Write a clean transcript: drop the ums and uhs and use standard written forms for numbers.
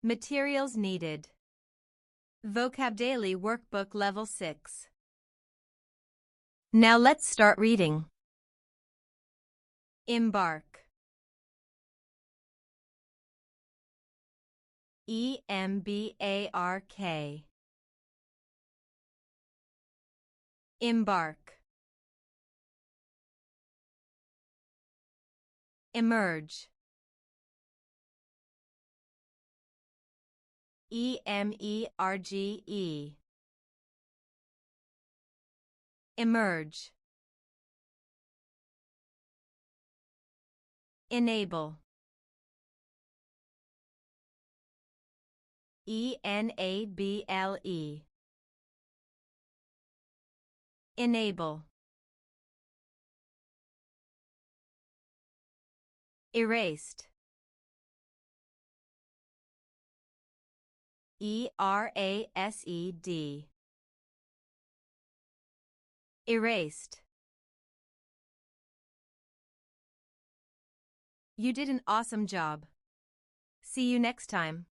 Materials needed. VocabDaily Workbook Level 6. Now let's start reading. Embark. E-M-B-A-R-K. Embark. Emerge. E-M-E-R-G-E. Emerge. Enable. E-N-A-B-L-E. Enable. Erased. E-R-A-S-E-D. Erased. You did an awesome job. See you next time.